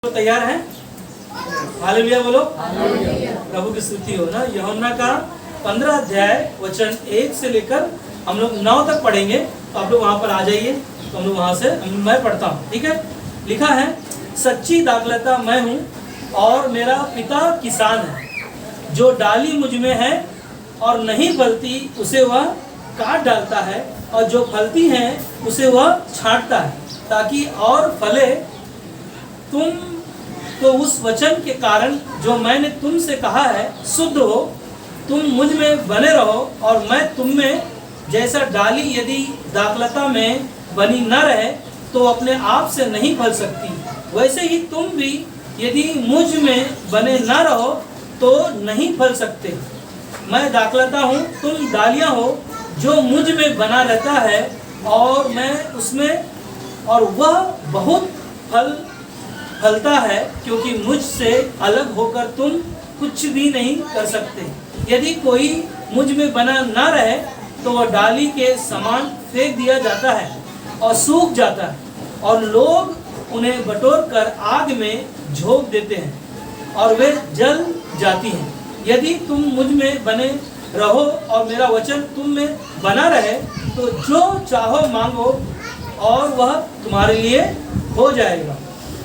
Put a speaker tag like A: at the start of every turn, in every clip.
A: तो तैयार हैं? हालेलुया बोलो। प्रभु की स्तुति हो ना। यूहन्ना का 15 अध्याय वचन 1 से लेकर हम लोग 9 तक पढ़ेंगे। तो आप लोग वहां पर आ जाइए। तो हम लोग वहां से मैं पढ़ता हूँ, ठीक है। लिखा है, सच्ची दाखलता मैं हूँ और मेरा पिता किसान है। जो डाली मुझ में है और नहीं फलती उसे वह काट डालता है, और जो फलती है उसे वह छांटता है, ताकि और फले। तुम तो उस वचन के कारण जो मैंने तुमसे कहा है शुद्ध हो। तुम मुझ में बने रहो और मैं तुम में। जैसा डाली यदि दाखलता में बनी न रहे तो अपने आप से नहीं फल सकती, वैसे ही तुम भी यदि मुझ में बने न रहो तो नहीं फल सकते। मैं दाखलता हूँ, तुम डालियाँ हो। जो मुझ में बना रहता है और मैं उसमें, और वह बहुत फलता है, क्योंकि मुझसे अलग होकर तुम कुछ भी नहीं कर सकते। यदि कोई मुझ में बना न रहे तो वह डाली के समान फेंक दिया जाता है और सूख जाता है, और लोग उन्हें बटोर कर आग में झोंक देते हैं और वे जल जाती हैं। यदि तुम मुझ में बने रहो और मेरा वचन तुम में बना रहे तो जो चाहो मांगो और वह तुम्हारे लिए हो जाएगा।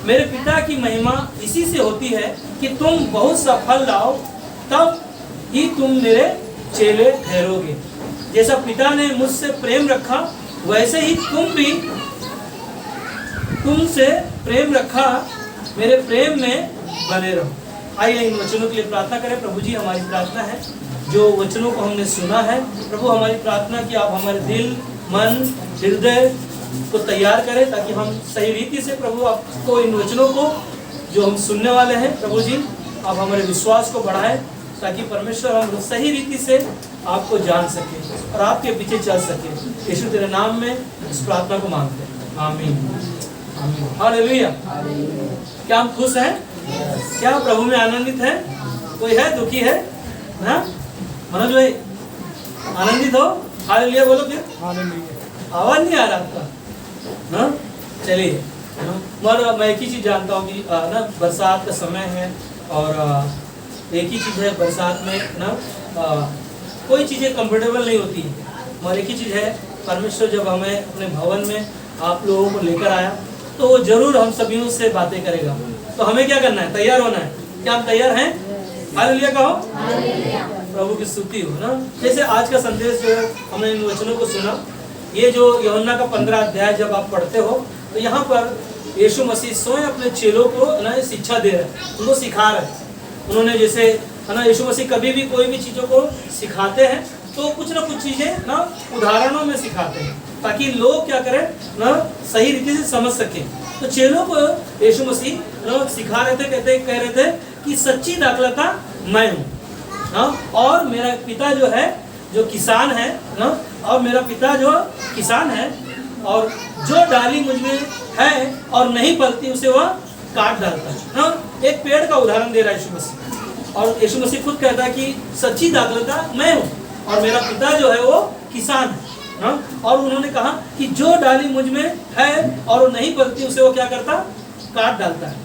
A: मेरे पिता की महिमा इसी से होती है कि तुम बहुत सा फल लाओ, तब ही तुम मेरे चेले ठहरोगे। जैसा पिता ने मुझसे प्रेम रखा वैसे ही तुम भी तुमसे प्रेम रखा। मेरे प्रेम में बने रहो। आइए इन वचनों के लिए प्रार्थना करें। प्रभु जी, हमारी प्रार्थना है जो वचनों को हमने सुना है, प्रभु हमारी प्रार्थना कि आप हमारे दिल, मन, हृदय को तैयार करें, ताकि हम सही रीति से प्रभु आपको इन वचनों को जो हम सुनने वाले हैं, प्रभु जी आप हमारे विश्वास को बढ़ाएं, ताकि परमेश्वर हम सही रीति से आपको जान सके और आपके पीछे चल सके। यीशु तेरे नाम में इस प्रार्थना को मांगते हैं, आमीन आमीन हालेलुया। क्या हम खुश हैं? क्या प्रभु में आनंदित हैं? कोई है दुखी है ना? मनोज भाई आनंदित हो? हालेलुया बोलो फिर। आवाज नहीं आ रहा आपका ना? चलिए, मगर मैं एक ही चीज़ जानता हूँ कि ना बरसात का समय है, और एक ही चीज़ है बरसात में ना कोई चीज़ें कंफर्टेबल नहीं होती है, मगर एक ही चीज़ है, परमेश्वर जब हमें अपने भवन में आप लोगों को लेकर आया तो वो जरूर हम सभी से बातें करेगा। तो हमें क्या करना है? तैयार होना है। क्या हम तैयार हैं? हालेलुया कहो। प्रभु की स्तुति हो ना। जैसे आज का संदेश जो है हमने इन वचनों को सुना, ये जो यूहन्ना का 15 अध्याय जब आप पढ़ते हो तो यहाँ पर यीशु मसीह स्वयं अपने चेलों को ना शिक्षा दे रहे हैं, उनको सिखा रहे हैं। उन्होंने जैसे है ना, यीशु मसीह कभी भी कोई भी चीज़ों को सिखाते हैं तो कुछ ना कुछ चीज़ें ना उदाहरणों में सिखाते हैं, ताकि लोग क्या करें ना सही रीति से समझ सकें। तो चेलों को यीशु मसीह ना सिखा रहे थे, कह रहे थे कि सच्ची दाखलता मैं हूँ ना, और मेरा पिता जो है जो किसान है ना, और मेरा पिता जो किसान है, और जो डाली मुझ में है और नहीं फलती उसे वह काट डालता है ना। एक पेड़ का उदाहरण दे रहा है यीशु मसीह, और यीशु मसीह खुद कहता है कि सच्ची दाखलता मैं हूँ और मेरा पिता जो है वो किसान है ना। और उन्होंने कहा कि जो डाली मुझ में है और नहीं फलती उसे वो क्या करता? काट डालता है,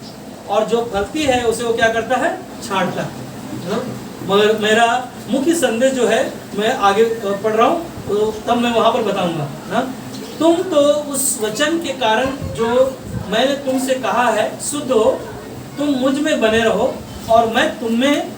A: और जो फलती है उसे वो क्या करता है? छांटता है। मगर मेरा मुख्य संदेश जो है मैं आगे पढ़ रहा हूँ, तो तब मैं वहाँ पर बताऊँगा ना। तुम तो उस वचन के कारण जो मैंने तुमसे कहा है शुद्ध हो। तुम मुझ में बने रहो और मैं तुम में।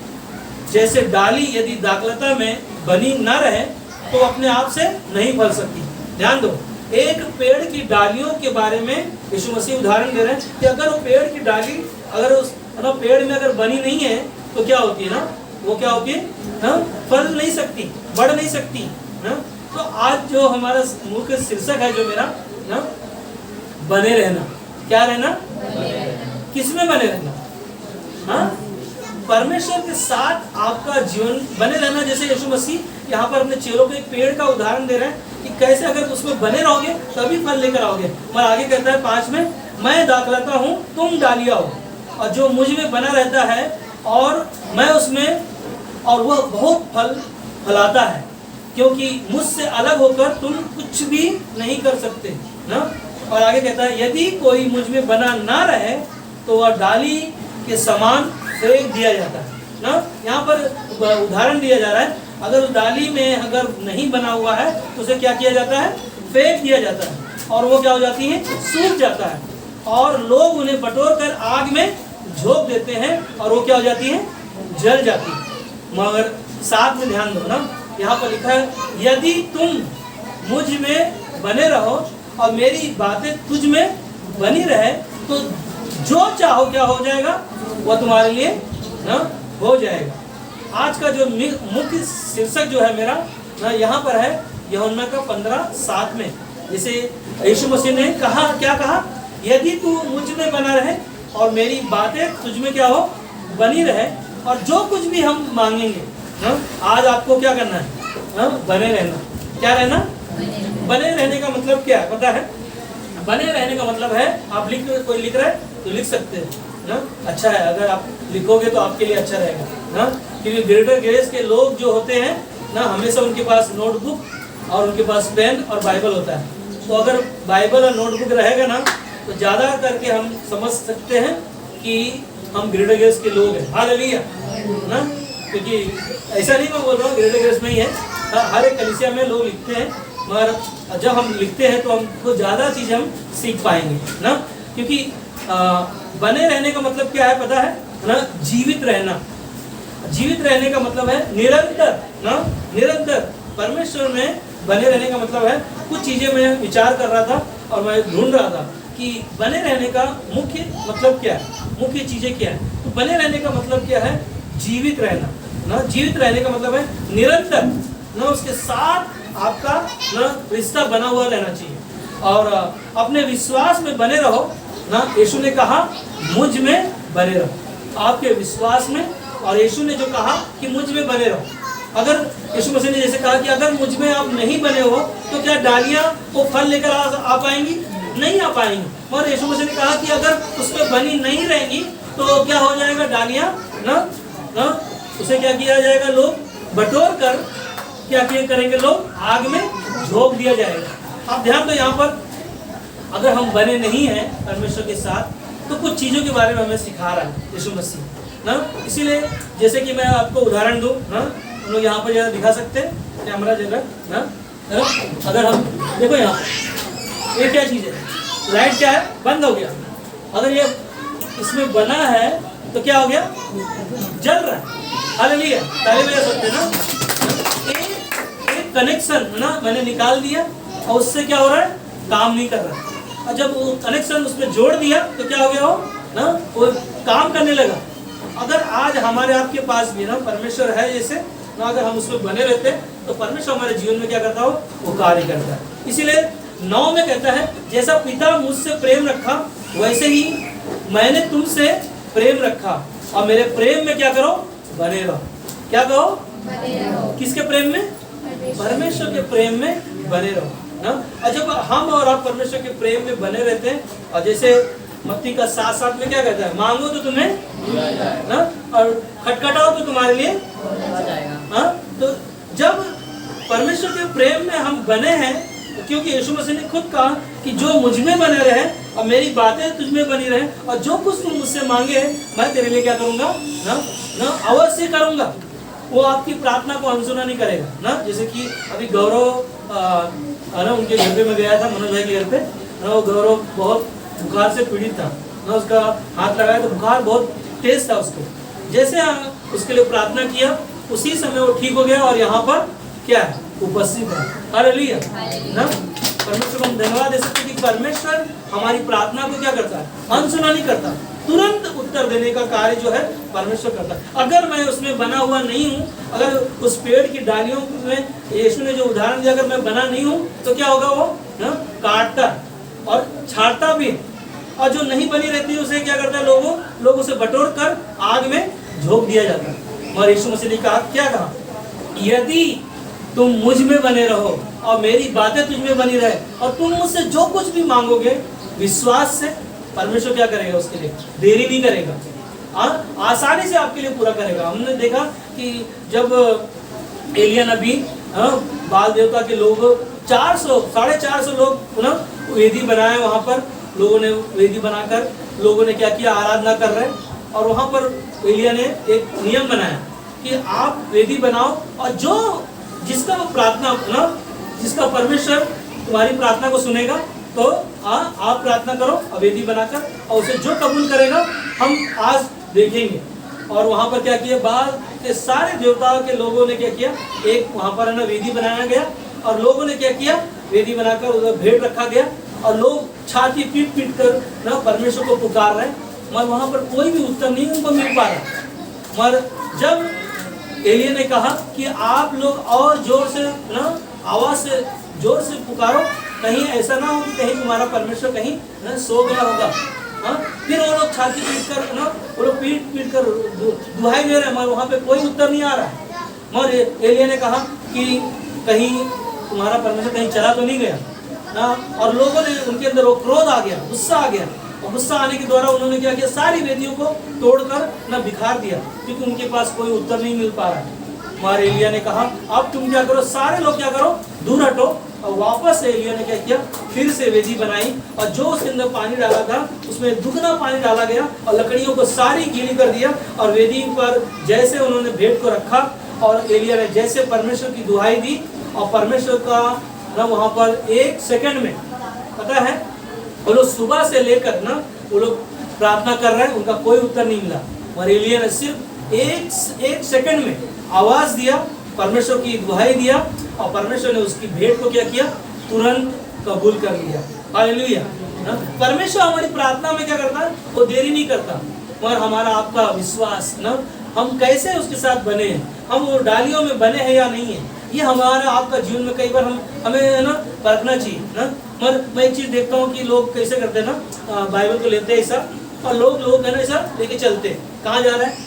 A: जैसे डाली यदि दाखलता में बनी न रहे तो अपने आप से नहीं फल सकती। ध्यान दो, एक पेड़ की डालियों के बारे में यीशु मसीह उदाहरण दे रहे हैं कि अगर वो पेड़ की डाली अगर उस पेड़ में अगर बनी नहीं है तो क्या होती है ना, वो क्या होती है ना, फल नहीं सकती, बढ़ नहीं सकती ना। तो आज जो हमारा मुख्य शीर्षक है जो मेरा ना, बने रहना। क्या रहना? किस में बने रहना? हाँ, परमेश्वर के साथ आपका जीवन बने रहना। जैसे यीशु मसीह यहाँ पर अपने चेलों को एक पेड़ का उदाहरण दे रहे हैं कि कैसे अगर उसमें बने रहोगे तभी फल लेकर आओगे। मैं आगे कहता है 5 में, मैं दाखलता हूँ तुम डालियाँ हो, और जो मुझ में बना रहता है और मैं उसमें, और वह बहुत फल फलाता है, क्योंकि मुझसे अलग होकर तुम कुछ भी नहीं कर सकते ना। और आगे कहता है, यदि कोई मुझ में बना ना रहे तो वह डाली के समान फेंक दिया जाता है ना। यहाँ पर उदाहरण दिया जा रहा है, अगर उस डाली में अगर नहीं बना हुआ है तो उसे क्या किया जाता है, फेंक दिया जाता है, और वो क्या हो जाती है, सूख जाता है, और लोग उन्हें बटोर कर आग में झोंक देते हैं और वो क्या हो जाती है, जल जाती है। मगर साथ में ध्यान दो ना, यहाँ पर लिखा है यदि तुम मुझ में बने रहो और मेरी बातें तुझ में बनी रहे तो जो चाहो क्या हो जाएगा, वह तुम्हारे लिए ना हो जाएगा। आज का जो मुख्य शीर्षक जो है मेरा ना, यहाँ पर है यूहन्ना का 15:7 में, जैसे यीशु मसीह ने कहा, क्या कहा, यदि तू मुझ में बना रहे और मेरी बातें तुझ में क्या हो, बनी रहे, और जो कुछ भी हम मांगेंगे ना, आज आपको क्या करना है ना, बने रहना। क्या रहना, बने रहने का मतलब क्या है पता है? बने रहने का मतलब है, आप कोई लिख रहा है तो लिख सकते हैं ना, अच्छा है, अगर आप लिखोगे तो आपके लिए अच्छा रहेगा ना, क्योंकि ग्रेटर ग्रेस के लोग जो होते हैं ना, हमेशा उनके पास नोटबुक और उनके पास पेन और बाइबल होता है। तो अगर बाइबल और नोटबुक रहेगा ना, तो ज़्यादा करके हम समझ सकते हैं कि हम ग्रेटर ग्रेस के लोग हैं। हालेलुया ना, क्योंकि ऐसा नहीं मैं बोल रहा हूँ ग्रेटर ग्रेस में ही है, हर एक कलीसिया में लोग लिखते हैं, मगर जब हम लिखते हैं तो हमको ज़्यादा चीज़ हम सीख पाएंगे ना, क्योंकि बने रहने का मतलब क्या है पता है ना, जीवित रहना। जीवित रहने का मतलब है निरंतर ना, निरंतर परमेश्वर में बने रहने का मतलब है, कुछ चीज़ें मैं विचार कर रहा था और मैं ढूंढ रहा था कि बने रहने का मुख्य मतलब क्या है, मुख्य चीज़ें क्या है। तो बने रहने का मतलब क्या है, जीवित रहना ना, जीवित रहने का मतलब है निरंतर ना, उसके साथ आपका ना रिश्ता बना हुआ रहना चाहिए, और अपने विश्वास में बने रहो ना। यीशु ने कहा मुझ में बने रहो, आपके विश्वास में, और यीशु ने जो कहा कि मुझ में बने रहो। अगर यीशु मसीह ने जैसे कहा कि अगर मुझ में आप नहीं बने हो तो क्या डालियां वो फल लेकर आ पाएंगी, नहीं आ पाएंगी। और यीशु मसीह ने कहा कि अगर उसमें बनी नहीं रहेंगी तो क्या हो जाएगा, डालियां ना उसे क्या किया जाएगा, लोग बटोर कर क्या करेंगे, लोग आग में झोंक दिया जाएगा। आप ध्यान दो, यहाँ पर अगर हम बने नहीं हैं परमेश्वर के साथ तो कुछ चीज़ों के बारे में हमें सिखा रहा है यीशु मसीह ना। इसीलिए जैसे कि मैं आपको उदाहरण दूँ ना, हम लोग यहाँ पर जरा दिखा सकते हैं कैमरा जगह ना, अगर हम देखो यहाँ पर ये क्या चीज़ है, लाइट क्या है, बंद हो गया। अगर ये इसमें बना है तो क्या हो गया, जल रहा है। हालेलुया, ताली बजा सकते हैं ना। एक कनेक्शन ना मैंने निकाल दिया और उससे क्या हो रहा है, काम नहीं कर रहा है, और जब वो कनेक्शन उसमें जोड़ दिया तो क्या हो गया, हो ना वो काम करने लगा। अगर आज हमारे आपके पास भी ना परमेश्वर है जैसे ना, अगर हम उसमें बने रहते तो परमेश्वर हमारे जीवन में क्या करता हो, वो कार्य करता है। इसीलिए 9 में कहता है जैसा पिता मुझसे प्रेम रखा वैसे ही मैंने तुमसे प्रेम रखा, और मेरे प्रेम में क्या करो, बने रहो। क्या कहो, बने रहो। किसके प्रेम में, परमेश्वर के प्रेम में बने रहो ना। और जब हम और आप परमेश्वर के प्रेम में बने रहते हैं, और जैसे मत्ती का 7:7 में क्या कहता है, मांगो तो तुम्हें ना, और खटखटाओ तो तुम्हारे लिए आ जाएगा। तो जब परमेश्वर के प्रेम में हम बने हैं, क्योंकि यीशु मसीह ने खुद कहा कि जो मुझ में बने रहे और मेरी बातें तुझ में बनी रहे, और जो कुछ तुम मुझसे मांगे मैं तेरे लिए क्या करूंगा ना अवश्य करूंगा। वो आपकी प्रार्थना को अनसुना नहीं करेगा ना। जैसे कि अभी गौरव ना उनके घर पे मैं गया था, मनोज भाई के घर पे ना, वो गौरव बहुत बुखार से पीड़ित था ना, उसका हाथ लगाया तो बुखार बहुत तेज था उसको। जैसे उसके लिए प्रार्थना किया उसी समय वो ठीक हो गया, और यहाँ पर क्या है, उपस्थित है। हालेलुया ना, परमेश्वर को हम धन्यवाद दे सकते हैं कि परमेश्वर हमारी प्रार्थना को क्या करता है, अनसुना नहीं करता, तुरंत उत्तर देने का कार्य जो है परमेश्वर करता है। अगर मैं उसमें बना हुआ नहीं हूँ, अगर उस पेड़ की डालियों में यीशु ने जो उदाहरण दिया, अगर मैं बना नहीं हूँ तो क्या होगा, वो ना काटता और छाड़ता भी, और जो नहीं बनी रहती है उसे क्या करता है, लोग उसे बटोर कर आग में झोंक दिया जाता है। और यीशु मसीह ने कहा, क्या कहा, यदि तुम मुझ में बने रहो और मेरी बातें तुझ में बनी रहे, और तुम मुझसे जो कुछ भी मांगोगे विश्वास से, परमेश्वर क्या करेगा, उसके लिए देरी नहीं करेगा, आसानी से आपके लिए पूरा करेगा। हमने देखा कि जब एलिया नबी बाल देवता के लोग 400 साढ़े 400 लोग ना वेदी बनाए वहाँ पर, लोगों ने वेदी बनाकर लोगों ने क्या किया, आराधना कर रहे। और वहाँ पर एलिया ने एक नियम बनाया कि आप वेदी बनाओ और जो जिसका वो प्रार्थना ना, जिसका परमेश्वर तुम्हारी प्रार्थना को सुनेगा तो आप प्रार्थना करो और वेदी बनाकर, और उसे जो कबूल करेगा हम आज देखेंगे। और वहाँ पर क्या किया, बाहर के सारे देवताओं के लोगों ने क्या किया, एक वहाँ पर ना वेदी बनाया गया और लोगों ने क्या किया, वेदी बनाकर उधर भेंट रखा गया और लोग छाती पीट पीट कर ना परमेश्वर को पुकार रहे, मगर वहाँ पर कोई भी उत्तर नहीं उनको मिल पा रहा। मगर जब एलिया ने कहा कि आप लोग और जोर से ना, आवाज से जोर से पुकारो, कहीं ऐसा ना हो कि कहीं तुम्हारा परमेश्वर कहीं ना सो गया होगा। हाँ, फिर वो लोग छाती पीट कर ना, वो लोग पीट पीट कर दुहाई दे रहे हैं, मगर वहाँ पे कोई उत्तर नहीं आ रहा है। मगर एलिया ने कहा कि कहीं तुम्हारा परमेश्वर कहीं चला तो नहीं गया ना। और लोगों ने, उनके अंदर वो क्रोध आ गया, गुस्सा आ गया, और गुस्सा आने के द्वारा उन्होंने क्या किया, सारी वेदियों को तोड़कर ना बिखार दिया, क्योंकि उनके पास कोई उत्तर नहीं मिल पा रहा है। हमारे एलिया ने कहा अब तुम क्या करो, सारे लोग क्या करो, दूर हटो। और वापस एलिया ने क्या किया, फिर से वेदी बनाई और जो उसके अंदर पानी डाला था उसमें दुगना पानी डाला गया और लकड़ियों को सारी गीली कर दिया। और वेदी पर जैसे उन्होंने भेंट को रखा और एलिया ने जैसे परमेश्वर की दुहाई दी, और परमेश्वर का ना वहाँ पर 1 सेकंड में, पता है वो लोग सुबह से लेकर ना वो लोग प्रार्थना कर रहे हैं, उनका कोई उत्तर नहीं मिला। और एलिया ने सिर्फ एक सेकंड में आवाज दिया, परमेश्वर की दुहाई दिया, और परमेश्वर ने उसकी भेंट को क्या किया, तुरंत कबूल कर लिया। हालेलुया। परमेश्वर हमारी प्रार्थना में क्या करता है, वो देरी नहीं करता। और हमारा आपका विश्वास ना, हम कैसे उसके साथ बने हैं, हम वो डालियों में बने हैं या नहीं है, ये हमारा आपका जीवन में कई बार हमें ना परखना चाहिए ना। मगर मैं एक चीज़ देखता हूँ कि लोग कैसे करते हैं ना, बाइबल को लेते हैं ऐसा, और लोग है ना ऐसा लेके चलते, कहाँ जा रहा है,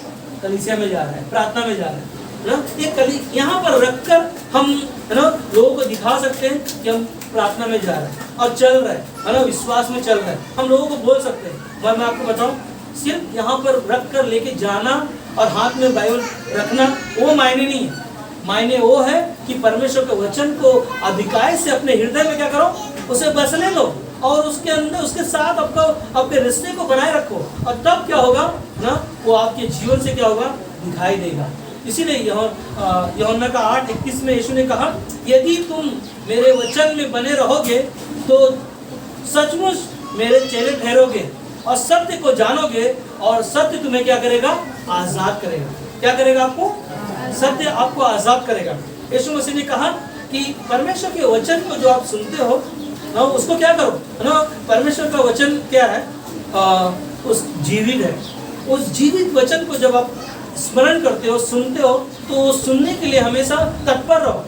A: कलीसिया में जा रहा है, प्रार्थना में जा रहा है ना। ये यहाँ पर रखकर हम है ना लोगों को दिखा सकते हैं कि हम प्रार्थना में जा रहे हैं और चल रहे हैं, है ना, विश्वास में चल रहे हैं, हम लोगों को बोल सकते हैं। मगर मैं आपको बताऊं, सिर्फ यहाँ पर रख कर लेके जाना और हाथ में बाइबल रखना वो मायने नहीं है। मायने वो है कि परमेश्वर के वचन को अधिकाय से अपने हृदय में क्या करो, उसे बसने दो और उसके अंदर उसके साथ आपके रिश्ते को बनाए रखो, और तब क्या होगा ना, वो आपके जीवन से क्या होगा, दिखाई देगा। इसीलिए यूहन्ना का 8:21 में यीशु ने कहा, यदि तुम मेरे वचन में बने रहोगे तो सचमुच मेरे चेले ठहरोगे और सत्य को जानोगे, और सत्य तुम्हें क्या करेगा, आजाद करेगा। क्या करेगा आपको, सत्य आपको आजाद करेगा। यीशु मसीह ने कहा कि परमेश्वर के वचन को जो आप सुनते हो ना, उसको क्या करो ना, परमेश्वर का वचन क्या है, उस जीवित है। उस जीवित वचन को जब आप स्मरण करते हो, सुनते हो, तो सुनने के लिए हमेशा तत्पर रहो।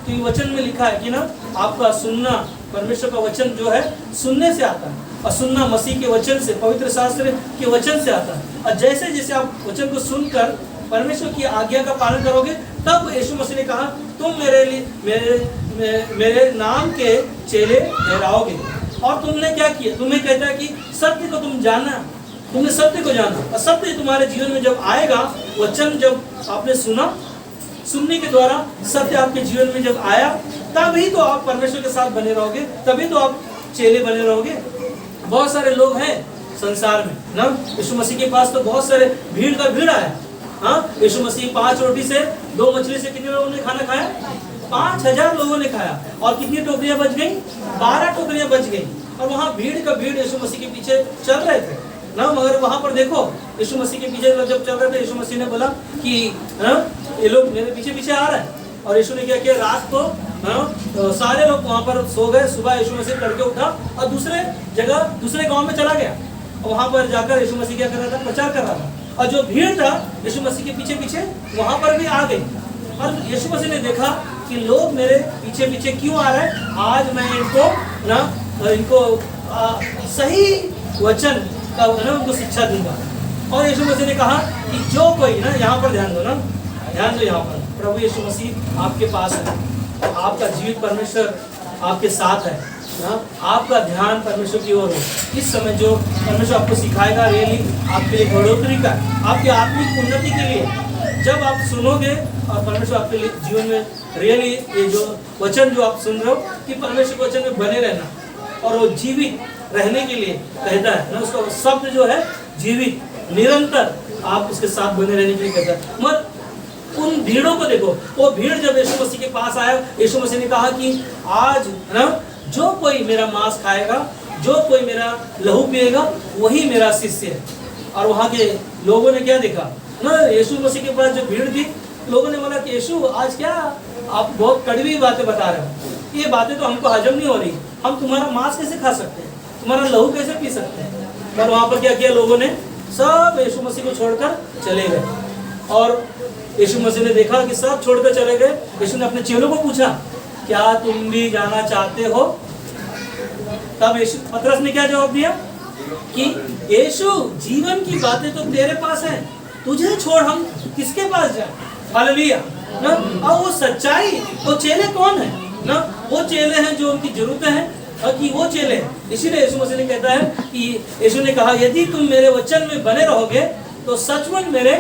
A: तो वचन में लिखा है कि ना, आपका सुनना, परमेश्वर का वचन जो है सुनने से आता है, और सुनना मसीह के वचन से, पवित्र शास्त्र के वचन से आता है। और जैसे जैसे आप वचन को सुनकर परमेश्वर की आज्ञा का पालन करोगे, तब यीशु मसीह ने कहा, तुम मेरे नाम के चेले ठहराओगे। और तुमने क्या किया, तुम्हें कहता है कि सत्य को तुम जानना, तुमने सत्य को जाना, और सत्य तुम्हारे जीवन में जब आएगा, वचन जब आपने सुना, सुनने के द्वारा सत्य आपके जीवन में जब आया, तभी तो आप परमेश्वर के साथ बने रहोगे, तभी तो आप चेले बने रहोगे। बहुत सारे लोग हैं संसार में ना, यीशु मसीह के पास तो बहुत सारे भीड़ का भीड़ आया। हाँ, यीशु मसीह 5 रोटी से 2 मछली से कितने लोगों ने खाना खाया, 5000 लोगों ने खाया। और कितनी टोकरियां बच गई, 12 टोकरियां बच गई। और वहाँ भीड़ का भीड़ यीशु मसीह के पीछे चल रहे थे ना। मगर वहाँ पर देखो, यीशु मसीह के पीछे जब चल रहे थे, यीशु मसीह ने बोला कि ये लोग मेरे पीछे पीछे आ रहे हैं। और यीशु ने क्या किया, रात को तो सारे लोग वहाँ पर सो गए। सुबह यीशु मसीह तड़के उठा और दूसरे गांव में चला गया, और वहाँ पर जाकर यीशु मसीह क्या कर रहा था, प्रचार कर रहा था। और जो भीड़ था यीशु मसीह के पीछे पीछे वहाँ पर भी आ गई। और यीशु मसीह ने देखा कि लोग मेरे पीछे पीछे क्यों आ रहे हैं, आज मैं इनको सही वचन का उनको शिक्षा दूंगा। और यीशु मसीह ने कहा कि जो कोई ना, यहाँ पर ध्यान दो ना, ध्यान दो, यहाँ पर प्रभु यीशु मसीह आपके पास है, आपका जीवित परमेश्वर आपके साथ है ना। आपका ध्यान परमेश्वर की ओर हो। इस समय जो परमेश्वर आपको सिखाएगा, रियली आपके लिए बढ़ोतरी का, आपकी आत्मिक उन्नति के लिए, जब आप सुनोगे और परमेश्वर आपके लिए जीवन में रियली ये जो वचन जो आप सुन रहे हो, कि परमेश्वर के वचन में बने रहना और वो जीवित रहने के लिए कहता है ना, उसका शब्द जो है जीवित निरंतर आप उसके साथ बने रहने के लिए कहता है। मत उन भीड़ों को देखो, वो भीड़ जब यीशु मसीह के पास आया, यीशु मसीह ने कहा कि आज ना जो कोई मेरा मांस खाएगा, जो कोई मेरा लहू पिएगा, वही मेरा शिष्य है। और वहाँ के लोगों ने क्या देखा ना, यीशु मसीह के पास जो भीड़ थी, लोगों ने बोला कि यीशु आज क्या आप बहुत कड़वी बातें बता रहे हो, ये बातें तो हमको हजम नहीं हो रही, हम तुम्हारा मांस कैसे खा सकते हैं, तुम्हारा लहू कैसे पी सकते हैं। और वहाँ पर क्या किया लोगों ने, सब यीशु मसीह को छोड़कर चले गए। और यीशु मसीह ने देखा कि सब छोड़कर चले गए। यीशु ने अपने चेलों को पूछा, क्या तुम भी जाना चाहते हो? तब यीशु पतरस ने क्या जवाब दिया कि यीशु जीवन की बातें तो तेरे पास है, तुझे छोड़ हम किसके पास जाए। हालेलुया ना। और वो सच्चाई, वो चेले कौन है ना, वो चेले हैं जो उनकी जरूरतें हैं, और कि वो चेले हैं। इसीलिए यीशु मसीह ने कहता है कि यीशु ने कहा यदि तुम मेरे वचन में बने रहोगे तो सचमुच मेरे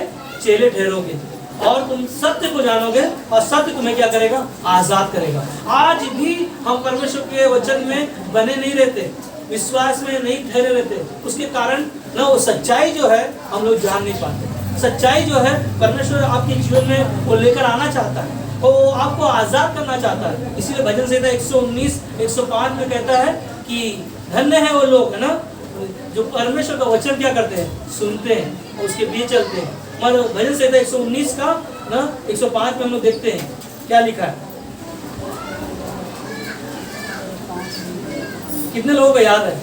A: चेले ठहरोगे और तुम सत्य को जानोगे और सत्य तुम्हें क्या करेगा, आजाद करेगा। आज भी हम परमेश्वर के वचन में बने नहीं रहते, विश्वास में नहीं ठहरे रहते, उसके कारण ना वो सच्चाई जो है हम लोग जान नहीं पाते। सच्चाई जो है परमेश्वर आपके जीवन में वो लेकर आना चाहता है, वो आपको आजाद करना चाहता है। इसीलिए भजन संहिता 119 105 में कहता है कि धन्य है वो लोग है ना जो परमेश्वर का वचन क्या करते हैं, सुनते हैं और उसके लिए चलते हैं। और भजन संहिता 119 का ना 105 में हम लोग देखते हैं क्या लिखा है। कितने लोगों को याद है?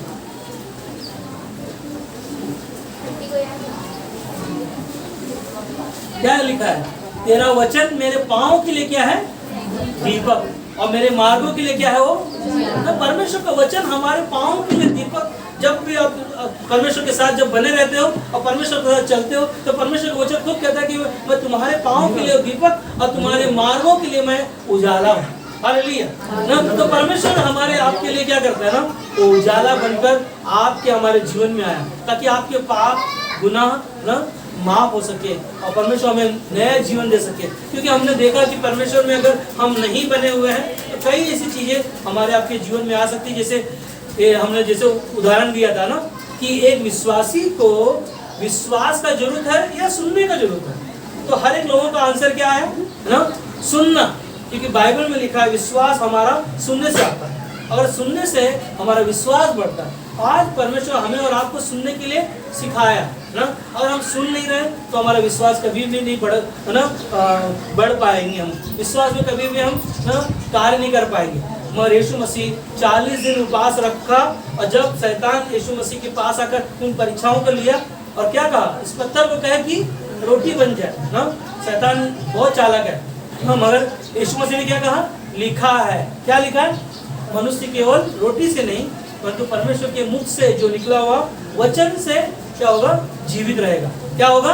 A: क्या लिखा है? तेरा वचन मेरे पाँव के लिए क्या है, दीपक, और मेरे मार्गों के लिए क्या है वो। तो परमेश्वर का वचन हमारे पाँव के लिए दीपक। जब भी आप परमेश्वर के साथ जब बने रहते हो और परमेश्वर के साथ चलते हो तो परमेश्वर का वचन खुद कहता है कि मैं तुम्हारे पाँव के लिए दीपक और तुम्हारे मार्गों के लिए मैं उजाला हूँ। हालेलुया ना। तो परमेश्वर हमारे आपके लिए क्या करता है ना, वो उजाला बनकर आपके हमारे जीवन में आया ताकि आपके पाप गुनाह ना माफ हो सके और परमेश्वर हमें नया जीवन दे सके। क्योंकि हमने देखा कि परमेश्वर में अगर हम नहीं बने हुए हैं तो कई ऐसी चीजें हमारे आपके जीवन में आ सकती है। जैसे हमने जैसे उदाहरण दिया था ना कि एक विश्वासी को विश्वास का जरूरत है या सुनने का जरूरत है। तो हर एक लोगों का आंसर क्या है ना, सुनना। क्योंकि बाइबल में लिखा है विश्वास हमारा सुनने से आता है और सुनने से हमारा विश्वास बढ़ता है। आज परमेश्वर हमें और आपको सुनने के लिए सिखाया ना। अगर हम सुन नहीं रहे तो हमारा विश्वास कभी भी नहीं बढ़ पाएंगे। हम विश्वास में कभी भी हम ना कार्य नहीं कर पाएंगे। मगर यीशु मसीह 40 दिन उपवास रखा और जब शैतान यीशु मसीह के पास आकर उन परीक्षाओं को लिया और क्या कहा, इस पत्थर को कहे कि रोटी बन जाए ना। शैतान बहुत चालाक है मगर यीशु मसीह ने क्या कहा, लिखा है। क्या लिखा है? मनुष्य केवल रोटी से नहीं परंतु परमेश्वर के मुख से जो निकला हुआ वचन से क्या होगा, जीवित रहेगा। क्या होगा?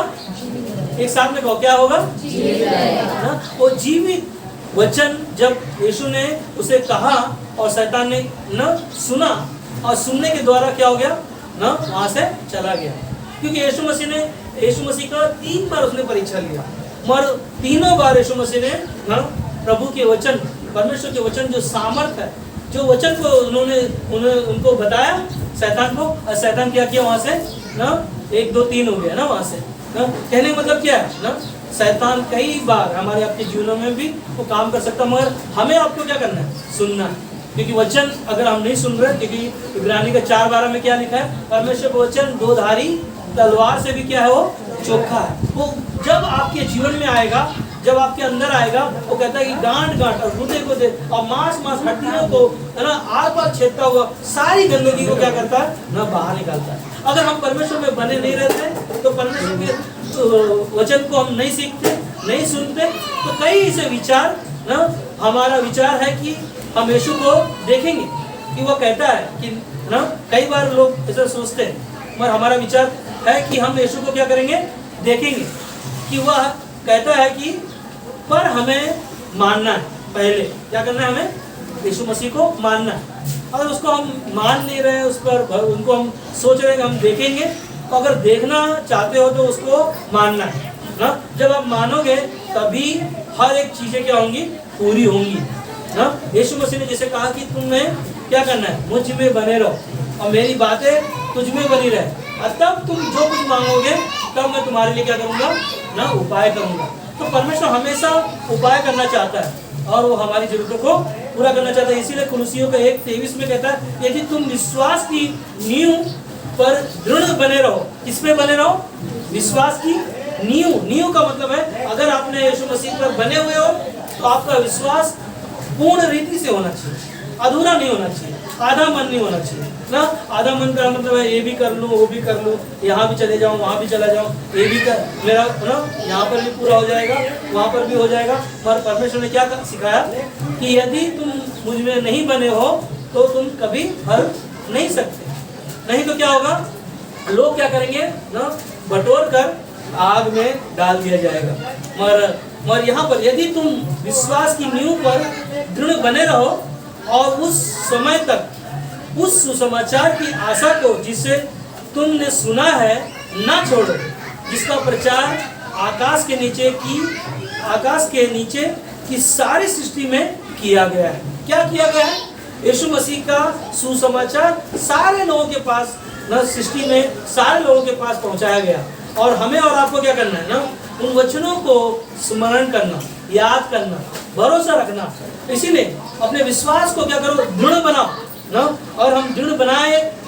A: एक साथ में कहो, क्या होगा? जीवित रहेगा। वो जीवित वचन जब यीशु ने उसे कहा और शैतान ने न सुना और सुनने के द्वारा क्या हो गया ना, वहां से चला गया। क्योंकि यीशु मसीह का 3 बार उसने परीक्षा लिया मगर तीनों बार यीशु मसीह ने ना प्रभु के वचन, परमेश्वर के वचन जो सामर्थ है, जो वचन को उनको बताया शैतान को, और शैतान क्या किया वहां से ना 1 2 3 हो गया ना वहां से ना। कहने का मतलब क्या है ना, शैतान कई बार हमारे आपके जीवनों में भी वो काम कर सकता मगर हमें आपको क्या करना है, सुनना है। क्योंकि वचन अगर हम नहीं सुन रहे, क्योंकि इब्रानी का 4:12 में क्या लिखा है, परमेश्वर का वचन 2 धारी तलवार से भी क्या है, वो चोखा है। वो जब आपके जीवन में आएगा, जब आपके अंदर आएगा, वो कहता है कि गांठ और हृदय को दे और मांस हड्डियों को है ना आर पार छेदता हुआ सारी गंदगी को क्या करता है ना, बाहर निकालता है। अगर हम परमेश्वर में बने नहीं रहते तो परमेश्वर के वचन को हम नहीं सीखते, नहीं सुनते, तो कई ऐसे विचार ना, हमारा विचार है कि हम यीशु को देखेंगे कि वो कहता है कि ना, कई बार लोग ऐसा सोचते हैं मगर हमारा विचार है कि हम यीशु को क्या करेंगे, देखेंगे कि वह कहता है कि पर हमें मानना है। पहले क्या करना है, हमें यीशु मसीह को मानना है। अगर उसको हम मान नहीं रहे, उस पर उनको हम सोच रहे हैं कि हम देखेंगे, तो अगर देखना चाहते हो तो उसको मानना है ना। जब आप मानोगे तभी हर एक चीजें क्या होंगी, पूरी होंगी ना। यीशु मसीह ने जैसे कहा कि तुम्हें क्या करना है, मुझ में बने रहो और मेरी बातें तुझ में बनी रहे, और तब तुम जो कुछ मांगोगे तब मैं तुम्हारे लिए क्या करूँगा ना, उपाय करूँगा। तो परमेश्वर हमेशा उपाय करना चाहता है और वो हमारी जरूरतों को पूरा करना चाहता है। इसीलिए कुलुसियों का 1:23 में कहता है, यदि तुम विश्वास की नींव पर दृढ़ बने रहो। किसमें बने रहो, विश्वास की नींव। नींव का मतलब है अगर आपने यीशु मसीह पर बने हुए हो तो आपका विश्वास पूर्ण रीति से होना चाहिए, अधूरा नहीं होना चाहिए, आधा मन नहीं होना चाहिए ना। आधा मन का मतलब है ये भी कर लूँ वो भी कर लूँ, यहाँ भी चले जाऊँ वहाँ भी चला जाऊँ, ये भी कर मेरा ना, यहाँ पर भी पूरा हो जाएगा वहाँ पर भी हो जाएगा। पर परमेश्वर ने क्या सिखाया कि यदि तुम मुझ में नहीं बने हो तो तुम कभी भर नहीं सकते। नहीं तो क्या होगा, लोग क्या करेंगे ना, बटोर कर आग में डाल दिया जाएगा। मगर यहाँ पर यदि तुम विश्वास की नींव पर दृढ़ बने रहो और उस समय तक उस सुसमाचार की आशा को जिसे तुमने सुना है ना छोड़ो, जिसका प्रचार आकाश के नीचे की सारी सृष्टि में किया गया है। क्या किया गया है, यीशु मसीह का सुसमाचार सारे लोगों के पास ना, सृष्टि में सारे लोगों के पास पहुंचाया गया। और हमें और आपको क्या करना है ना, उन वचनों को स्मरण करना, याद करना, भरोसा रखना। इसीलिए अपने विश्वास को क्या करो, दृढ़ बनाओ ना। और हम दृढ़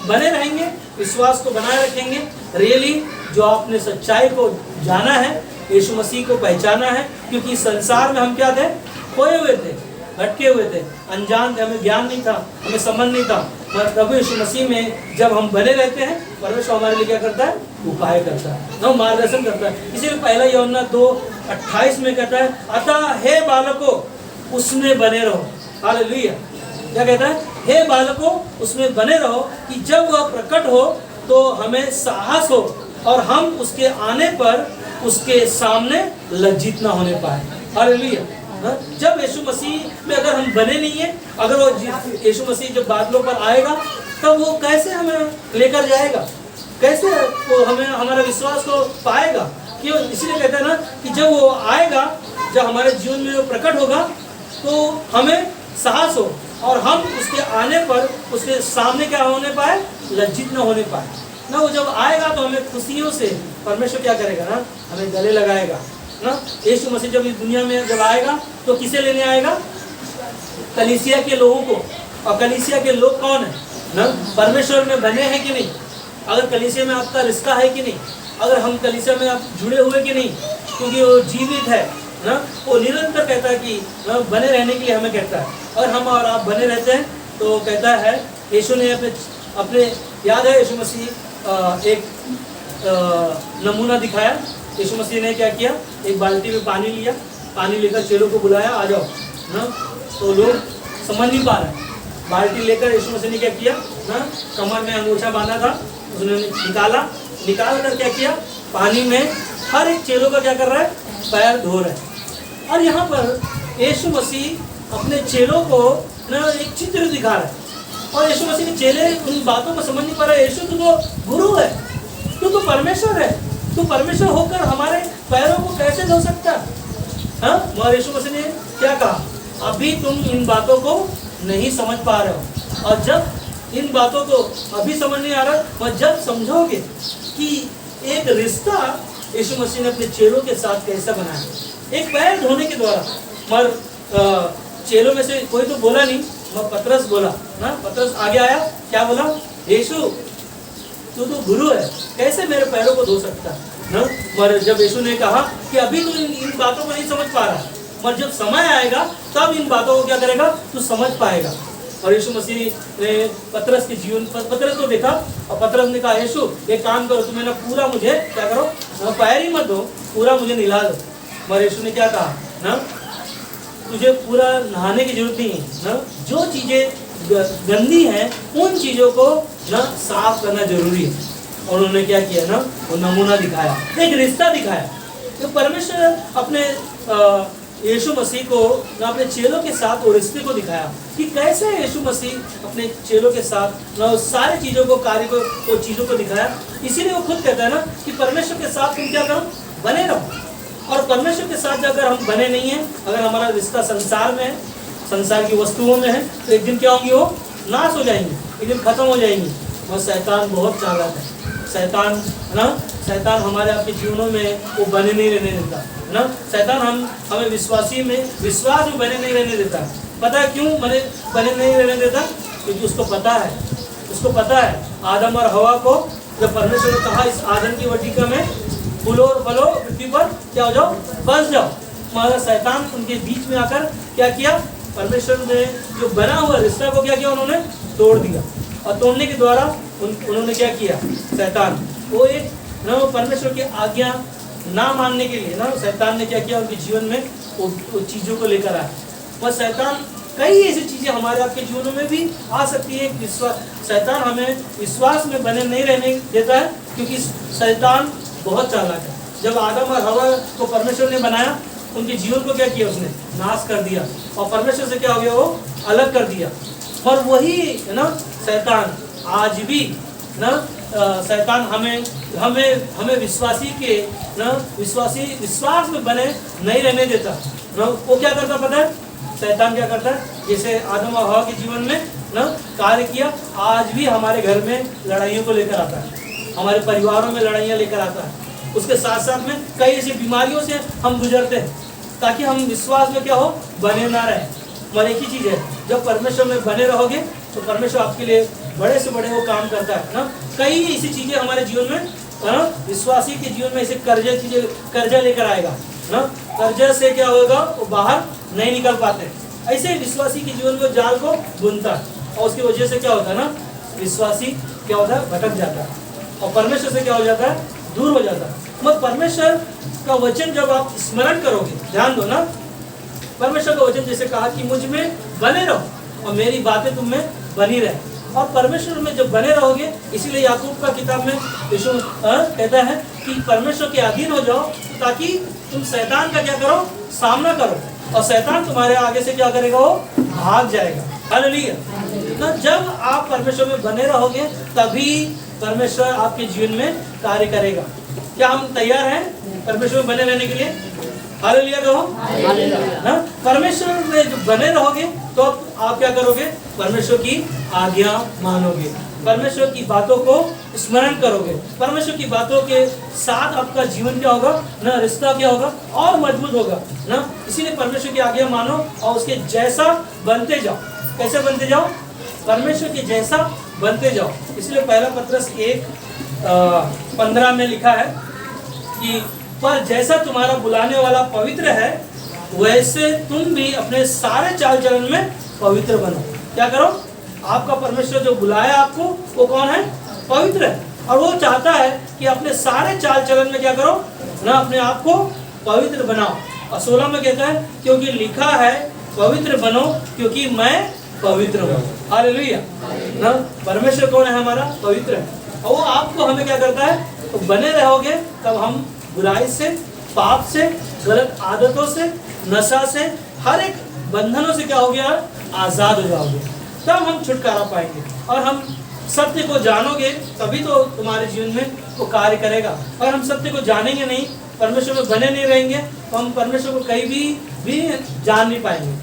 A: बने रहेंगे, विश्वास को बनाए रखेंगे। रियली जो आपने सच्चाई को जाना है, यीशु मसीह को पहचाना है, क्योंकि संसार में हम क्या थे, खोए हुए थे, भटके हुए थे, अनजान थे, हमें ज्ञान नहीं था, हमें समझ नहीं था। पर प्रभु यीशु मसीह में जब हम बने रहते हैं, परमेश्वर हमारे लिए क्या करता है, उपाय करता है ना, मार्गदर्शन करता है। इसीलिए पहला यूहन्ना 2:28 में कहता है, अतः हे बालकों उसमें बने रहो। हालेलुया। क्या कहता है, हे बालकों उसमें बने रहो कि जब वह प्रकट हो तो हमें साहस हो और हम उसके आने पर उसके सामने लज्जित ना होने पाए। हालेलुया। जब यीशु मसीह में अगर हम बने नहीं है, अगर वो यीशु मसीह जब बादलों पर आएगा तब वो कैसे हमें लेकर जाएगा, कैसे वो हमें हमारा विश्वास को पाएगा। क्यों, इसलिए कहते हैं ना कि जब वो आएगा, जब हमारे जीवन में वो प्रकट होगा तो हमें साहस हो और हम उसके आने पर उसके सामने क्या होने पाए, लज्जित न होने पाए ना। वो जब आएगा तो हमें खुशियों से परमेश्वर क्या करेगा ना, हमें गले लगाएगा ना। यीशु मसीह जब इस दुनिया में जब आएगा तो किसे लेने आएगा, कलीसिया के लोगों को। और कलीसिया के लोग कौन है ना, परमेश्वर में बने हैं कि नहीं, अगर कलीसिया में आपका रिश्ता है कि नहीं, अगर हम कलीसिया में आप जुड़े हुए कि नहीं, क्योंकि वो जीवित है ना, वो निरंतर कहता है कि ना बने रहने के लिए हमें कहता है। और हम और आप बने रहते हैं तो कहता है, यीशु ने अपने याद है यीशु मसीह एक नमूना दिखाया। यीशु मसीह ने क्या किया, एक बाल्टी में पानी लिया, पानी लेकर चेलों को बुलाया, आ जाओ ना। तो लोग समझ नहीं पा रहे, बाल्टी लेकर यीशु मसीह ने क्या किया ना, कमर में अंगूठा बांधा था, उसने निकाल कर क्या किया, पानी में हर एक चेलों का क्या कर रहा है, पैर धो रहा है। और यहाँ पर यीशु मसीह अपने चेलों को ना एक चित्र दिखा रहा है। और यीशु मसीह के चेले उन बातों को समझ नहीं पा रहे। यीशु तो गुरु है, तू तो परमेश्वर है, तू परमेश्वर होकर हमारे पैरों को कैसे धो सकता है। हाँ, मगर यीशु मसीह ने क्या कहा, अभी तुम इन बातों को नहीं समझ पा रहे हो, और जब इन बातों को अभी समझ नहीं आ रहा, और जब समझोगे कि एक रिश्ता यीशु मसीह ने अपने चेलों के साथ कैसा बनाया, एक पैर धोने के द्वारा। मगर चेलों में से कोई तो बोला नहीं, मगर पतरस बोला ना, पतरस आगे आया, क्या बोला, यीशु तू तो गुरु है, कैसे मेरे पैरों को धो सकता है। मगर जब यीशु ने कहा कि अभी तू इन बातों को नहीं समझ पा रहा, मगर जब समय आएगा तब इन बातों को क्या करेगा, तू समझ पाएगा। और यीशु मसीह ने पतरस के जीवन, पतरस को देखा और पतरस ने कहा, यीशु एक काम करो, तुम्हें ना पूरा मुझे क्या करो, पैर ही मत दो, पूरा मुझे नहला दो। मगर यीशु ने क्या कहा ना, तुझे पूरा नहाने की जरूरत नहीं है ना, जो चीज़ें गंदी हैं उन चीज़ों को ना साफ करना जरूरी है। और उन्होंने क्या किया ना, वो नमूना दिखाया, एक रिश्ता दिखाया। तो परमेश्वर अपने यीशु मसीह को ना अपने चेलों के साथ वो रिश्ते को दिखाया कि कैसे यीशु मसीह अपने चेलों के साथ ना सारी चीज़ों को, कार्य को, वो चीज़ों को दिखाया। इसीलिए वो खुद कहता है ना कि परमेश्वर के साथ तुम क्या करो, बने रहो। और परमेश्वर के साथ अगर हम बने नहीं हैं, अगर हमारा रिश्ता संसार में है, संसार की वस्तुओं में है, तो एक दिन क्या होंगी, वो नाश हो जाएंगी, एक दिन खत्म हो जाएंगी। और शैतान बहुत चालाक है। शैतान है ना, शैतान हमारे आपके जीवनों में वो बने नहीं रहने देता है ना। शैतान हमें विश्वास में बने नहीं रहने देता। पता है क्यों बने नहीं रहने देता? क्योंकि उसको पता है आदम और हवा को जब परमेश्वर ने कहा इस आदम की वटिका में फूलो और फलो, पृथ्वी पर क्या हो जाओ, बस जाओ, मगर शैतान उनके बीच में आकर क्या किया? परमेश्वर ने जो बना हुआ रिश्ता को क्या किया? उन्होंने तोड़ दिया। और तोड़ने के द्वारा उन्होंने क्या किया? शैतान वो एक ना परमेश्वर की आज्ञा ना मानने के लिए ना शैतान ने क्या किया? उनके जीवन में वो चीज़ों को लेकर आया। और शैतान कई ऐसी चीज़ें हमारे आपके जीवनों में भी आ सकती है। शैतान हमें विश्वास में बने नहीं रहने देता है, क्योंकि शैतान बहुत चालाक है। जब आदम और हवा को परमेश्वर ने बनाया, उनके जीवन को क्या किया? उसने नाश कर दिया और परमेश्वर से क्या हो गया? वो अलग कर दिया। और वही है ना शैतान आज भी ना शैतान हमें विश्वासी के ना विश्वास में बने नहीं रहने देता ना। वो क्या करता पता है? शैतान क्या करता है? जैसे आदम और हवा के जीवन में ना कार्य किया, आज भी हमारे घर में लड़ाइयों को लेकर आता है, हमारे परिवारों में लड़ाइयाँ लेकर आता है। उसके साथ साथ में कई ऐसी बीमारियों से हम गुजरते हैं, ताकि हम विश्वास में क्या हो? बने ना रहे। और एक ही चीज़ है, जब परमेश्वर में बने रहोगे तो परमेश्वर आपके लिए बड़े से बड़े वो काम करता है ना। कई ऐसी चीज़ें हमारे जीवन में विश्वासी के जीवन में ऐसे कर्जा लेकर आएगा ना। कर्जा से क्या होगा? वो बाहर नहीं निकल पाते। ऐसे विश्वासी के जीवन में जाल को बुनता है, और उसकी वजह से क्या होता है ना, विश्वासी क्या होता है? भटक जाता है और परमेश्वर से क्या हो जाता है? दूर हो जाता है। मगर परमेश्वर का वचन जब आप स्मरण करोगे, ध्यान दो ना, परमेश्वर का वचन जैसे कहा कि मुझ में बने रहो और मेरी बातें तुम में बनी रहे। और परमेश्वर में जब बने रहोगे, इसीलिए याकूब का किताब में यीशु कहता है कि परमेश्वर के अधीन हो जाओ, ताकि तुम शैतान का क्या करो? सामना करो, और शैतान तुम्हारे आगे से क्या करेगा? वो भाग जाएगा। हालेलुया। तो जब आप परमेश्वर में बने रहोगे, तभी परमेश्वर आपके जीवन में कार्य करेगा। क्या हम तैयार हैं परमेश्वर में बने रहने के लिए? हालेलुया कहो। हालेलुया। परमेश्वर में जब बने रहोगे तो आप क्या करोगे? परमेश्वर की आज्ञा मानोगे, परमेश्वर की बातों को स्मरण करोगे। परमेश्वर की बातों के साथ आपका जीवन क्या होगा ना? रिश्ता क्या होगा? और मजबूत होगा ना। इसीलिए परमेश्वर की आज्ञा मानो और उसके जैसा बनते जाओ। कैसे बनते जाओ? परमेश्वर के जैसा बनते जाओ। इसलिए पहला पत्रस 1:15 में लिखा है कि पर जैसा तुम्हारा बुलाने वाला पवित्र है, वैसे तुम भी अपने सारे चाल चलन में पवित्र बनो। क्या करो? आपका परमेश्वर जो बुलाया आपको, वो कौन है? पवित्र है। और वो चाहता है कि अपने सारे चाल चलन में क्या करो ना, अपने आप को पवित्र बनाओ। और 16 में कहता है क्योंकि लिखा है पवित्र बनो क्योंकि मैं पवित्र हूँ। हालेलुया ना। परमेश्वर कौन है? हमारा पवित्र है। और वो आपको हमें क्या करता है? तो बने रहोगे तब हम बुराई से, पाप से, गलत आदतों से, नशा से, हर एक बंधनों से क्या हो गया? आज़ाद हो जाओगे। तब हम छुटकारा पाएंगे और हम सत्य को जानोगे, तभी तो तुम्हारे जीवन में वो कार्य करेगा। अगर हम सत्य को जानेंगे नहीं, परमेश्वर में बने नहीं रहेंगे, तो हम परमेश्वर को कहीं भी जान नहीं पाएंगे।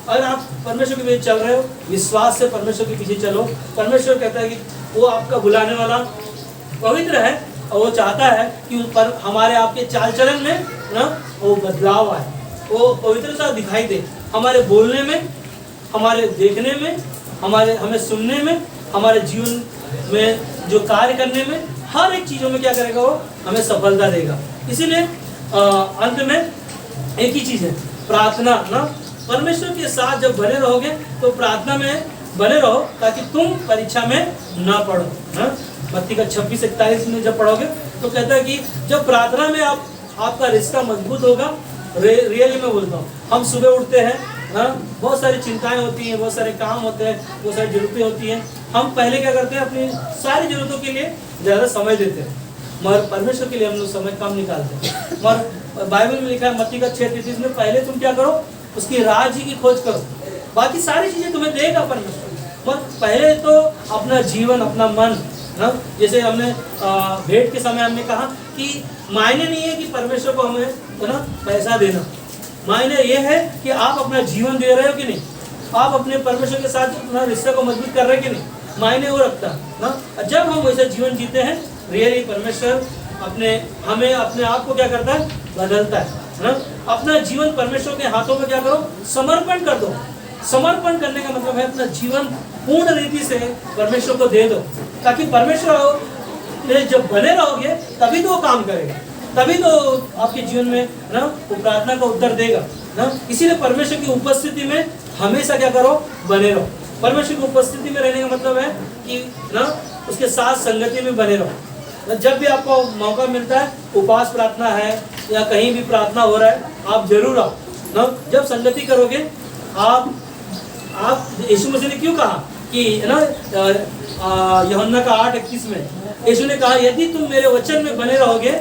A: अगर आप परमेश्वर के पीछे चल रहे हो, विश्वास से परमेश्वर के पीछे चलो। परमेश्वर कहता है कि वो आपका बुलाने वाला पवित्र है और वो चाहता है कि पर हमारे आपके चाल चलन में ना वो बदलाव आए, वो पवित्रता दिखाई दे। हमारे बोलने में, हमारे देखने में, हमें सुनने में, हमारे जीवन में जो कार्य करने में, हर एक चीज़ों में क्या करेगा? वो हमें सफलता देगा। इसीलिए अंत में एक ही चीज़ है, प्रार्थना ना। परमेश्वर के साथ जब बने रहोगे तो प्रार्थना में बने रहो, ताकि तुम परीक्षा में ना पढ़ो ना। मत्ती का 26:41 में जब पढ़ोगे तो कहता है कि जब प्रार्थना में आपका रिश्ता मजबूत होगा। रियली मैं बोलता हूँ, हम सुबह उठते हैं, हाँ, बहुत सारी चिंताएं होती हैं, बहुत सारे काम होते हैं, बहुत सारी जरूरतें होती हैं। हम पहले क्या करते हैं? अपनी सारी जरूरतों के लिए ज़्यादा समय देते हैं, मगर परमेश्वर के लिए हम लोग समय कम निकालते हैं। मगर बाइबल में लिखा है मत्ती का 6:33 में, पहले तुम क्या करो? उसकी राज्य की खोज करो, बाकी सारी चीज़ें तुम्हें देगा परमेश्वर। मगर पहले तो अपना जीवन, अपना मन ना, जैसे हमने भेंट के समय हमने कहा कि मायने नहीं है कि परमेश्वर को हमें ना पैसा देना, मायने ये है कि आप अपना जीवन दे रहे हो कि नहीं। आप अपने परमेश्वर के साथ अपना रिश्ते को मजबूत कर रहे कि नहीं? मायने वो रखता ना। जब हम वैसे जीवन जीते हैं, रियली परमेश्वर हमें अपने आप को क्या करता है? बदलता है ना। अपना जीवन परमेश्वर के हाथों में क्या करो? समर्पण कर दो। समर्पण करने का मतलब है अपना जीवन पूर्ण रीति से परमेश्वर को दे दो, ताकि परमेश्वर जब बने रहोगे तभी तो वो काम करेगा, तभी तो आपके जीवन में ना वो प्रार्थना का उत्तर देगा ना। इसीलिए परमेश्वर की उपस्थिति में हमेशा क्या करो? बने रहो। परमेश्वर की उपस्थिति में रहने का मतलब है कि ना उसके साथ संगति में बने रहो। जब भी आपको मौका मिलता है, उपवास प्रार्थना है या कहीं भी प्रार्थना हो रहा है, आप जरूर आओ ना। जब संगति करोगे आप यीशु मसीह ने क्यों कहा कि ना यूहन्ना का 8:31 में यीशु ने कहा, यदि तुम मेरे वचन में बने रहोगे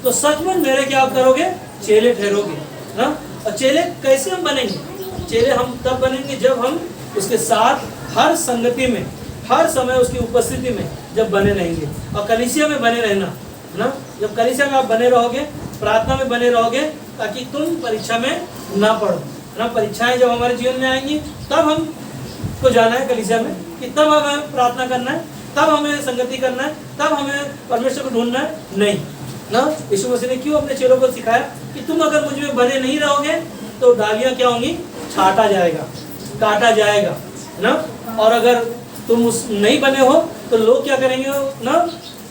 A: तो सचमुच मेरे क्या करोगे? चेले ठहरोगे ना। और चेले कैसे हम बनेंगे? चेले हम तब बनेंगे जब हम उसके साथ हर संगति में, हर समय उसकी उपस्थिति में जब बने रहेंगे। और कलीसिया में बने रहना ना, जब कलीसिया में आप बने रहोगे, प्रार्थना में बने रहोगे, ताकि तुम परीक्षा में ना पढ़ो ना। परीक्षाएं जब हमारे जीवन में आएंगी तब हम को जाना है कलीसिया में, कि तब हमें प्रार्थना करना है, तब हमें संगति करना है, तब हमें परमेश्वर को ढूंढना है, नहीं ना। यीशु मसीह ने क्यों अपने चेलों को सिखाया कि तुम अगर मुझ में बने नहीं रहोगे तो डालियां क्या होंगी? छाटा जाएगा, काटा जाएगा ना। और अगर तुम उस नहीं बने हो तो लोग क्या करेंगे ना?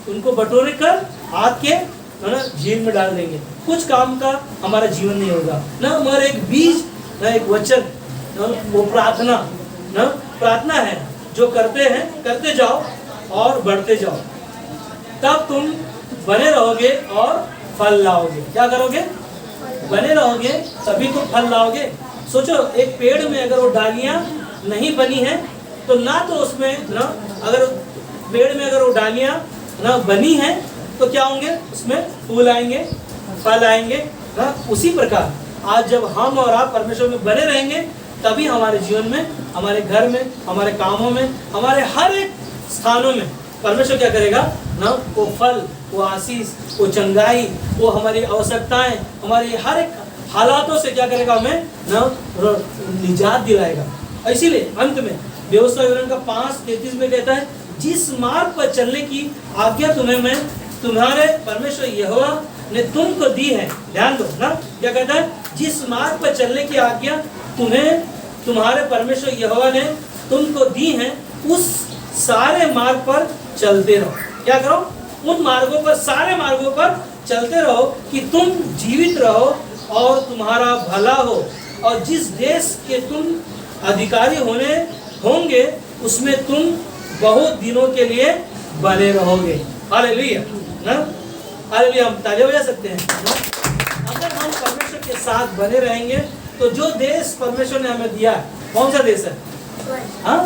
A: उनको बटोरे कर हाथ के ना झील में डाल देंगे। कुछ काम का हमारा जीवन नहीं होगा ना। हमारा एक बीज ना, एक वचन ना, वो प्रार्थना ना, प्रार्थना है जो करते जाओ और बढ़ते जाओ, तब तुम बने रहोगे और फल लाओगे। क्या करोगे? बने रहोगे तभी तुम फल लाओगे। सोचो, एक पेड़ में अगर वो डालियां नहीं बनी है तो ना तो उसमें ना, अगर पेड़ में अगर वो डालियां ना बनी है तो क्या होंगे? उसमें फूल आएंगे, फल आएंगे ना। उसी प्रकार आज जब हम और आप परमेश्वर में बने रहेंगे तभी हमारे जीवन में, हमारे घर में, हमारे कामों में, हमारे हर एक स्थानों में परमेश्वर क्या करेगा ना? वो फल, वो आशीष, वो चंगाई, वो हमारी आवश्यकताएं, हमारी हर एक हालातों से क्या करेगा? हमें ना निजात दिलाएगा। इसीलिए अंत में व्यवस्था विवरण का 5:33 में कहता है, जिस मार्ग पर चलने की आज्ञा मैं तुम्हारे परमेश्वर यहोवा ने तुमको दी है। ध्यान दो ना, क्या कहता है? जिस मार्ग पर चलने की आज्ञा तुम्हारे परमेश्वर यहोवा ने तुमको दी है, उस सारे मार्ग पर चलते रहो। क्या करो? उन मार्गों पर, सारे मार्गों पर चलते रहो कि तुम जीवित रहो और तुम्हारा भला हो, और जिस देश के तुम अधिकारी होंगे उसमें तुम बहुत दिनों के लिए बने रहोगे। हालेलुया ना, हालेलुया। हम तालियां बजा सकते हैं ना? अगर हम परमेश्वर के साथ बने रहेंगे तो जो देश परमेश्वर ने हमें दिया, कौन सा देश है? हाँ,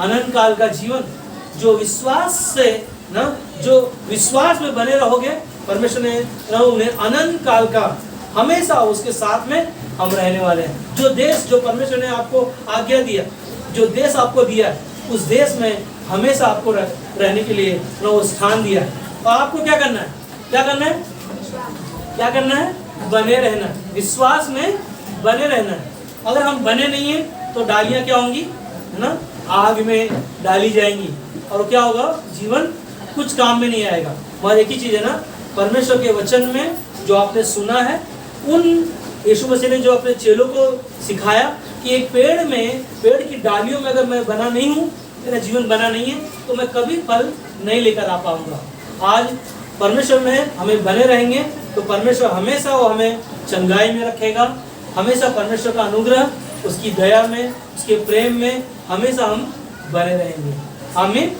A: अनंत काल का जीवन। जो विश्वास से ना, जो विश्वास में बने रहोगे, परमेश्वर ने उन्हें अनंत काल का हमेशा उसके साथ में हम रहने वाले हैं। जो देश, जो परमेश्वर ने आपको आज्ञा दिया, जो देश आपको दिया, उस देश में हमेशा आपको रहने के लिए वो स्थान दिया है। और आपको क्या करना है? क्या करना है? क्या करना है? बने रहना, विश्वास में बने रहना है। अगर हम बने नहीं हैं तो डालियां क्या होंगी ना? आग में डाली जाएंगी, और क्या होगा? जीवन कुछ काम में नहीं आएगा। मगर एक ही चीज़ है ना, परमेश्वर के वचन में जो आपने सुना है, उन यीशु मसीह ने जो अपने चेलों को सिखाया कि एक पेड़ की डालियों में अगर मैं बना नहीं हूँ, मेरा जीवन बना नहीं है, तो मैं कभी फल नहीं लेकर आ पाऊंगा। आज परमेश्वर में हमें बने रहेंगे तो परमेश्वर हमेशा वो हमें चंगाई में रखेगा। हमेशा परमेश्वर का अनुग्रह, उसकी दया में, उसके प्रेम में हमेशा हम बने रहेंगे। आमीन।